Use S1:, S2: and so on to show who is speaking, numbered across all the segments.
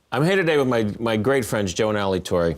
S1: I'm here today with my great friends, Joe and Ali Torrey.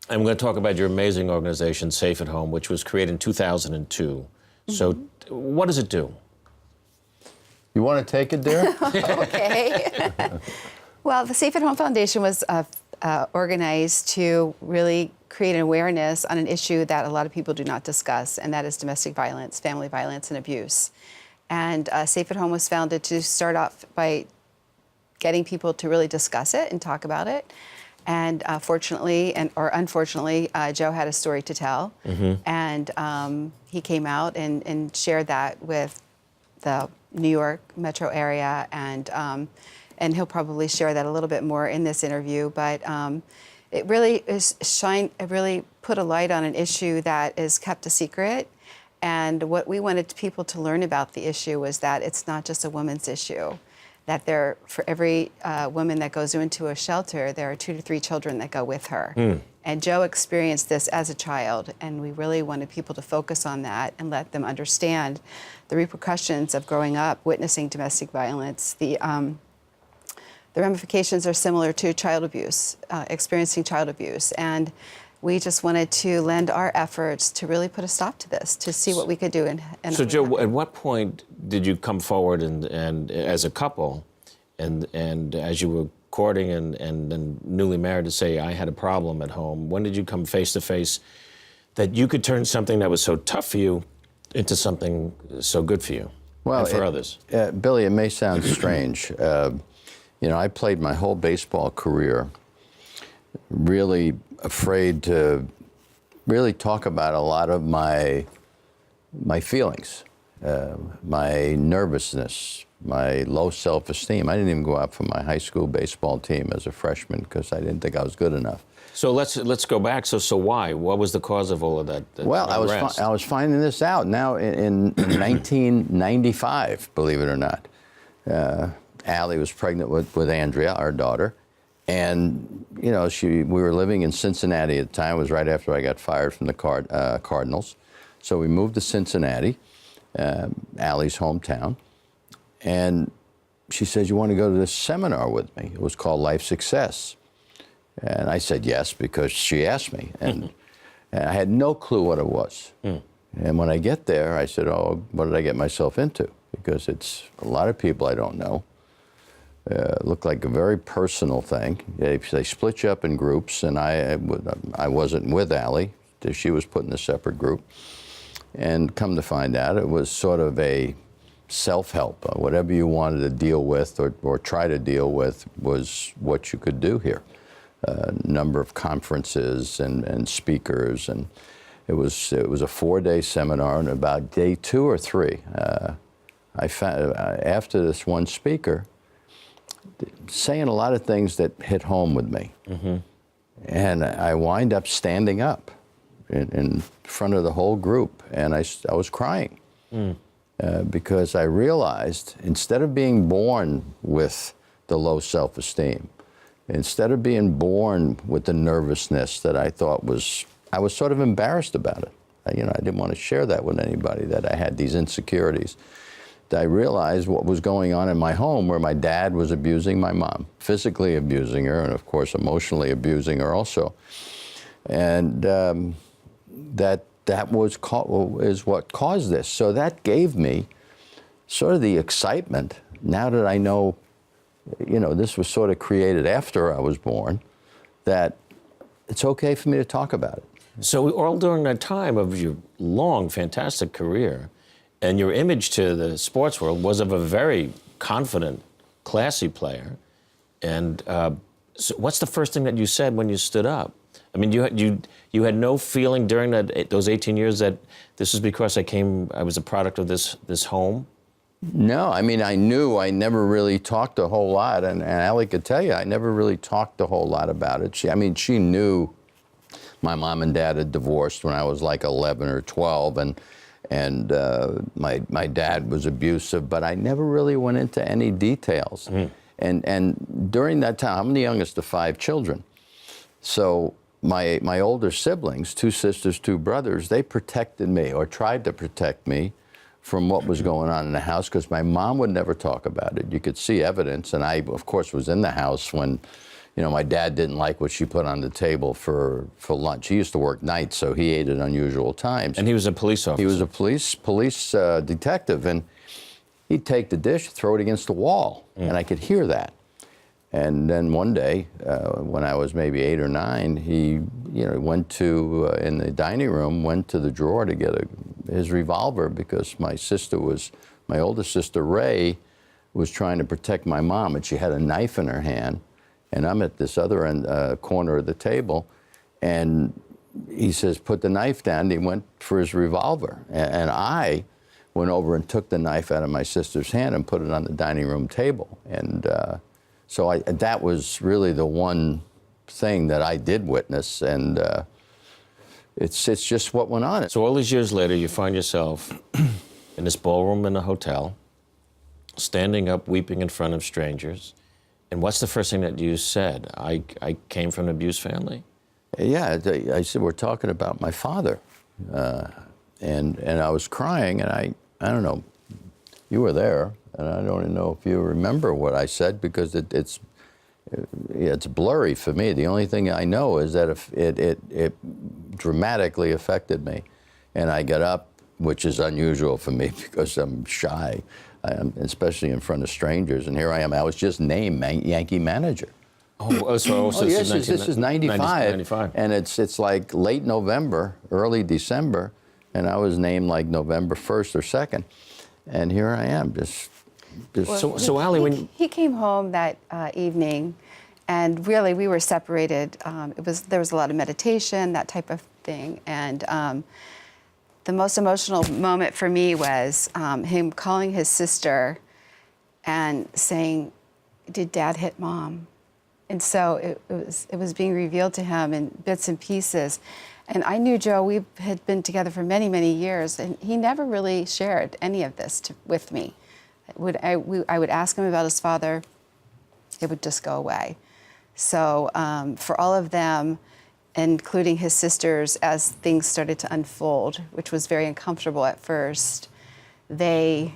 S1: I'm going to talk about your amazing organization, Safe at Home, which was created in 2002. So what does it do?
S2: You want to take it, Dara?
S3: Okay. Well, the Safe at Home Foundation was organized to really create an awareness on an issue that a lot of people do not discuss, and that is domestic violence, family violence, and abuse. And Safe at Home was founded to start off by getting people to really discuss it and talk about it. And fortunately, or unfortunately, Joe had a story to tell. And he came out and shared that with the New York metro area, and he'll probably share that a little bit more in this interview. But it really it really put a light on an issue that is kept a secret. And what we wanted people to learn about the issue was that it's not just a woman's issue. That for every woman that goes into a shelter, there are 2 to 3 children that go with her. And Joe experienced this as a child, and we really wanted people to focus on that and let them understand the repercussions of growing up witnessing domestic violence. The ramifications are similar to child abuse, experiencing child abuse. And we just wanted to lend our efforts to really put a stop to this, to see what we could do.
S1: So, Joe, at what point did you come forward and as a couple, and as you were courting and newly married, to say, I had a problem at home? When did you come face to face that you could turn something that was so tough for you into something so good for you and for others?
S2: Billy, it may sound strange. I played my whole baseball career really afraid to really talk about a lot of my feelings, my nervousness, my low self-esteem. I didn't even go out for my high school baseball team as a freshman because I didn't think I was good enough.
S1: So let's go back. So why? What was the cause of all of that?
S2: Well, I was finding this out now in 1995, believe it or not. Allie was pregnant with Andrea, our daughter. And, we were living in Cincinnati at the time. It was right after I got fired from the Cardinals. So we moved to Cincinnati, Allie's hometown. And she said, you want to go to this seminar with me? It was called Life Success. And I said yes, because she asked me. And I had no clue what it was. And when I get there, I said, oh, what did I get myself into? Because it's a lot of people I don't know. Looked like a very personal thing. They split you up in groups, and I wasn't with Allie. She was put in a separate group. And come to find out, it was sort of a self-help. Whatever you wanted to deal with or try to deal with was what you could do here. A number of conferences and speakers, and it was a 4-day seminar. And about day 2 or 3, I found after this one speaker, saying a lot of things that hit home with me. And I wind up standing up in front of the whole group, and I was crying because I realized instead of being born with the low self-esteem, instead of being born with the nervousness that I thought I was sort of embarrassed about it. I didn't want to share that with anybody, that I had these insecurities. I realized what was going on in my home, where my dad was abusing my mom, physically abusing her, and of course emotionally abusing her also. And that is what caused this. So that gave me sort of the excitement, now that I know, this was sort of created after I was born, that it's okay for me to talk about it.
S1: So all during that time of your long, fantastic career, and your image to the sports world was of a very confident, classy player. And so what's the first thing that you said when you stood up? I mean, you had no feeling during those 18 years that this is because I was a product of this home?
S2: No, I mean, I knew I never really talked a whole lot, and Allie could tell you, I never really talked a whole lot about it. She knew my mom and dad had divorced when I was like 11 or 12, and my dad was abusive, but I never really went into any details. And during that time, I'm the youngest of 5 children. So my older siblings, 2 sisters, 2 brothers, they protected me, or tried to protect me from what was going on in the house, because my mom would never talk about it. You could see evidence, and I, of course, was in the house when, you know, my dad didn't like what she put on the table for lunch. He used to work nights, so he ate at unusual times.
S1: And he was a police officer.
S2: He was a police detective, and he'd take the dish, throw it against the wall, and I could hear that. And then one day, when I was maybe 8 or 9, he, you know, went to in the dining room, went to the drawer to get his revolver because my oldest sister Ray was trying to protect my mom, and she had a knife in her hand, and I'm at this other end corner of the table, and he says, "Put the knife down." And he went for his revolver, and I went over and took the knife out of my sister's hand and put it on the dining room table, and so that was really the one thing that I did witness, and it's just what went on.
S1: So all these years later, you find yourself in this ballroom in a hotel, standing up, weeping in front of strangers. And what's the first thing that you said? I came from an abused family?
S2: Yeah, I said, we're talking about my father. And I was crying, and I don't know, you were there, and I don't even know if you remember what I said because it's blurry for me. The only thing I know is that it dramatically affected me. And I got up, which is unusual for me because I'm shy, especially in front of strangers. And here I am. I was just named Yankee manager.
S1: So
S2: Yes, this is 95.
S1: 95.
S2: And it's like late November, early December, and I was named like November 1st or 2nd. And here I am, just
S1: So Allie, when
S3: he came home that evening, and really we were separated. There was a lot of meditation, that type of thing, and the most emotional moment for me was him calling his sister and saying, "Did Dad hit Mom?" And so it was being revealed to him in bits and pieces. And I knew Joe, we had been together for many, many years, and he never really shared any of this with me. I would ask him about his father, it would just go away. So for all of them, including his sisters, as things started to unfold, which was very uncomfortable at first, they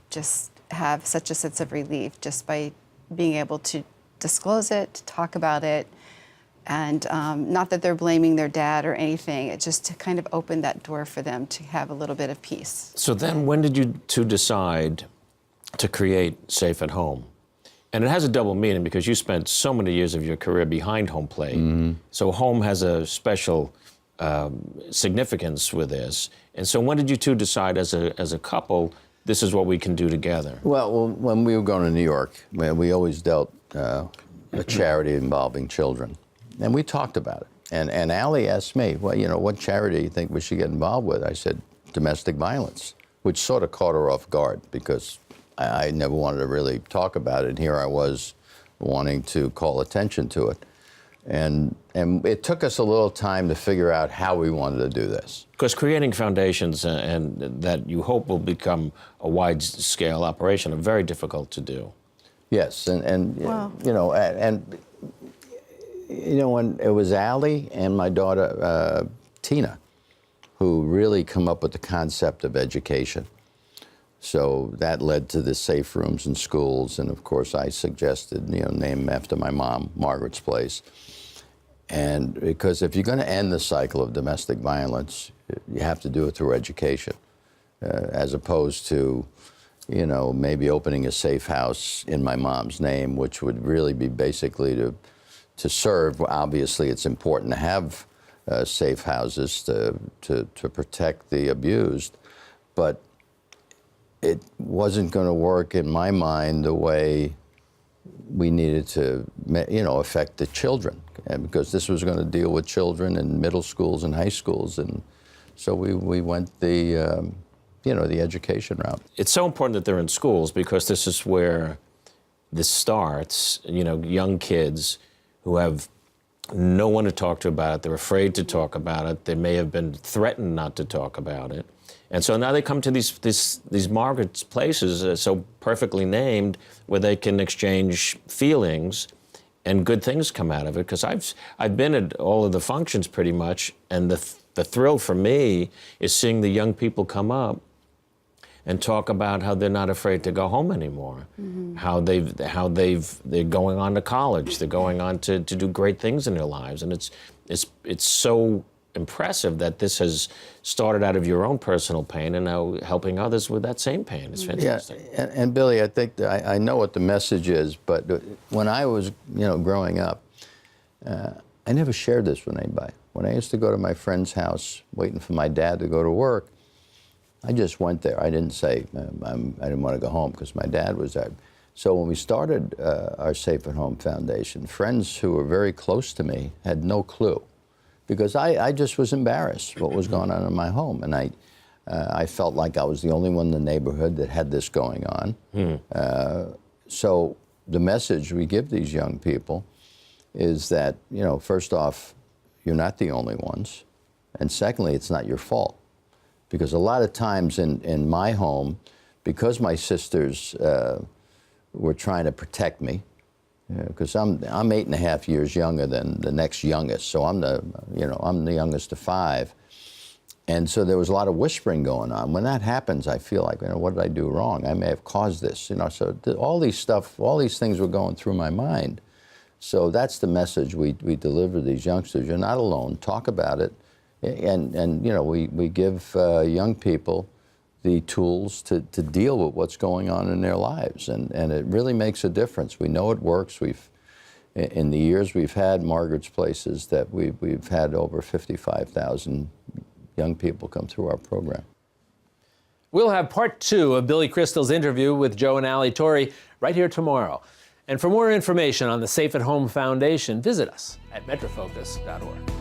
S3: just have such a sense of relief just by being able to disclose it, to talk about it, and not that they're blaming their dad or anything, it just to kind of open that door for them to have a little bit of peace.
S1: So then when did you two decide to create Safe at Home? And it has a double meaning because you spent so many years of your career behind home plate. Mm-hmm. So home has a special significance with this. And so when did you two decide as a couple, this is what we can do together?
S2: Well, when we were going to New York, we always dealt a charity involving children. And we talked about it. And Allie asked me, well, you know, what charity do you think we should get involved with? I said, domestic violence, which sort of caught her off guard because I never wanted to really talk about it. And here I was wanting to call attention to it. And it took us a little time to figure out how we wanted to do this.
S1: Because creating foundations and that you hope will become a wide-scale operation are very difficult to do.
S2: Yes, and
S3: Wow.
S2: you know, when it was Allie and my daughter Tina, who really come up with the concept of education. So that led to the safe rooms in schools, and of course I suggested, you know, name after my mom, Margaret's Place. And because if you're going to end the cycle of domestic violence, you have to do it through education, as opposed to, you know, maybe opening a safe house in my mom's name, which would really be basically to serve. Obviously, it's important to have safe houses to protect the abused, but it wasn't going to work in my mind the way we needed to, you know, affect the children, because this was going to deal with children in middle schools and high schools, and so we went the you know, the education route.
S1: It's so important that they're in schools because this is where this starts. You know, young kids who have no one to talk to about it. They're afraid to talk about it. They may have been threatened not to talk about it. And so now they come to these Margaret's Places, so perfectly named, where they can exchange feelings and good things come out of it. Because I've been at all of the functions pretty much, and the thrill for me is seeing the young people come up and talk about how they're not afraid to go home anymore, how they're going on to college, they're going on to do great things in their lives, and it's so impressive that this has started out of your own personal pain and now helping others with that same pain. It's fantastic.
S2: Yeah, and Billy, I think that I know what the message is, but when I was, growing up, I never shared this with anybody. When I used to go to my friend's house, waiting for my dad to go to work, I just went there. I didn't say I didn't want to go home because my dad was there. So when we started our Safe at Home Foundation, friends who were very close to me had no clue, because I just was embarrassed what was going on in my home, and I felt like I was the only one in the neighborhood that had this going on. So the message we give these young people is that, first off, you're not the only ones, and secondly, it's not your fault. Because a lot of times in my home, because my sisters were trying to protect me, because I'm 8.5 years younger than the next youngest, so I'm the youngest of 5, and so there was a lot of whispering going on. When that happens, I feel like, what did I do wrong? I may have caused this, So all these things were going through my mind. So that's the message we deliver to these youngsters. You're not alone. Talk about it. And we give young people the tools to deal with what's going on in their lives, and it really makes a difference. We know it works. In the years we've had Margaret's Places, that we've had over 55,000 young people come through our program.
S4: We'll have part 2 of Billy Crystal's interview with Joe and Allie Torrey right here tomorrow. And for more information on the Safe at Home Foundation, visit us at metrofocus.org.